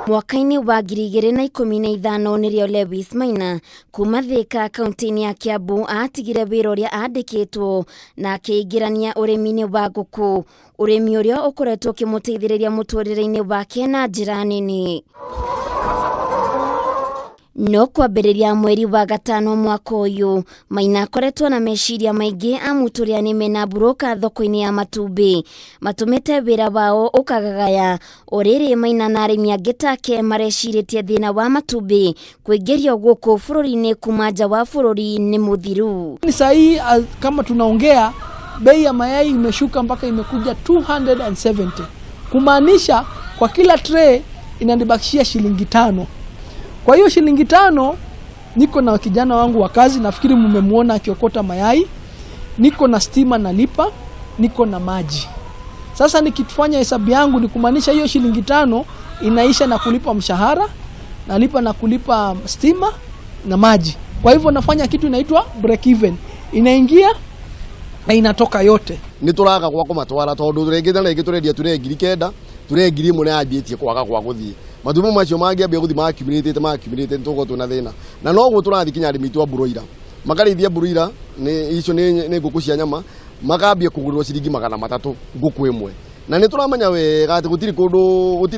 Mwaka-ini wa 2015 nirio Lewis Maina kuuma Thika kaunti-ini ya Kiambu atigire wira uria andikitwo na akiingirania urimi-ini wa nguku, urimi uria ukoretwo kimuteithiriria muturire-ini wake na njira nini. No kwambĩrĩria mweri wa gatano mwaka uyu, Maina akoretwo na meciria maingi amuturia nime na mburuka thoko-ini ya matumbi, matumite wira wao ukagagaya. Oriri Maina na arimi angi take mareciretie thina wa matumbi kuingirio guku bururi-ini kuma nja wa bururi ni muthiru. Ni sahi kama tunaongea bei ya mayai imeshuka mpaka imekuja 270, kumaanisha kwa kila tray inanibakishia shilingi 5. Kwa hiyo shilingi 5 niko na kijana wangu wa kazi, nafikiri mmemuona akiokota mayai, niko na stima nalipa, niko na maji. Sasa nikifanya hesabu yangu ni kumaanisha hiyo shilingi 5 inaisha na kulipa mshahara, nalipa na kulipa stima na maji. Kwa hivyo nafanya kitu inaitwa break even. Inaingia na inatoka yote. Nituraga kwa kumatwara tondu turengite na igiturendia turengiri kenda, turengiri mune ambitie kwaga kwa guthii. Matumbi macio mangiambia guthi makimeneretie tuko tuna thina. Na no guo turathi kinya arimi twa mburuira. Makarithia mburuira ni icio ni nguku cia nyama, makambia kugurirwo ciringi 300 nguku imwe. Na ni turamenya wega ati gutiri kundu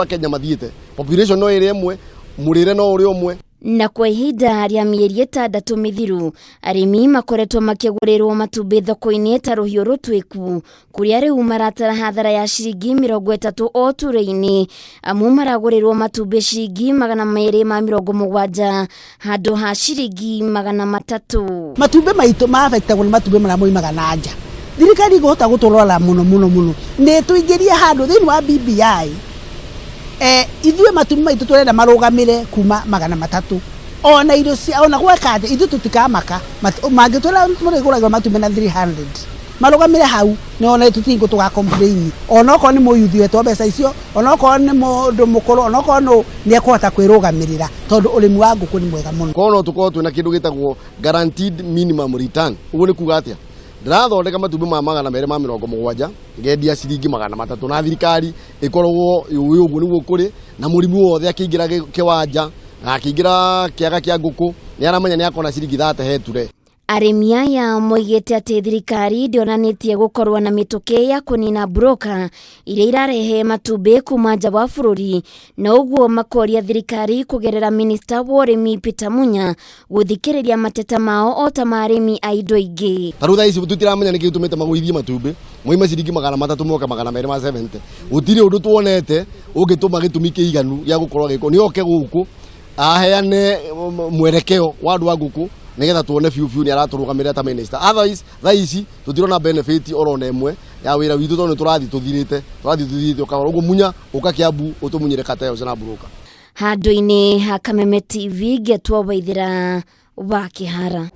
Kenya mathiete. Population no ire imwe, murire no uri umwe. Na kwa ihinda rĩa mĩeri 6 mithiru, arimi makoretwo makigurirwo matumbi thoko-ini ta ruhiũ rũtwĩku, kuria riu maratara hathara ya ciringi 30 o turia-ini, amu maragurirwo matumbi ciringi 270 handu ha ciringi 300. Matumbi maitu mafektagwo ni matumbi mara moimaga nanja. Thirikari igũhota gũtũrora muno nĩ tuingirie handu thĩinĩ wa BBI. Ithuĩ matumbi maitu turenda marugamire kuma 300. Ona irio cia ona gweka ithu tutikamaka mangitwara muriguragwo matumbi na 300. Marugamire hau ne ona tutingo tuga complain. Ona oko ni muyuthi wetu mbeca icio, ona oko ni mundu mukuru, ona oko no ni ekũhota kwirugamirira tondu urimi wa nguku ni mwega muno. Kono tuko twina kindu gitagwo guaranteed minimum return. Uguo ni kuga atia? Ndirathondeka matumbi ma 270 ngendia ciringi 300 na thirikari ikoragwo uguo niguo kuri na murimi wothe akiingira kiwanja na akiingira kiaga kia nguku ni aramenya ni akona ciringi 30 heture. Arimi aya moigite ati thirikari ndionanitie gukorwa na mituke ya kunina mburuka iria irarehe matumbi kuma nja wa bururi, na uguo makoria thirikari kugerera minista wa urimi Peter Munya guthikiriria mateta mao o ta marimi aindo ingi. Tarutha ici tutiramenya niki tumite magurithie matumbi moima ciringi 300 moka 270. Utiri undu tuonete ungituma gitumi kiiganu ya gukorwa giko ni oke guku aheane mwerekeo wa andu a nguku nigetha tuone fiu ni araturugamira ta minister. Otherwise thaici tutirona benefit orona imwe ya wira witu tondu turathi tuthirite ukagora uguo Munya uka Kiambu utumunyire kateo na mburuka. Handu-ini ha Kameme TV getwo waithira wa Kihara.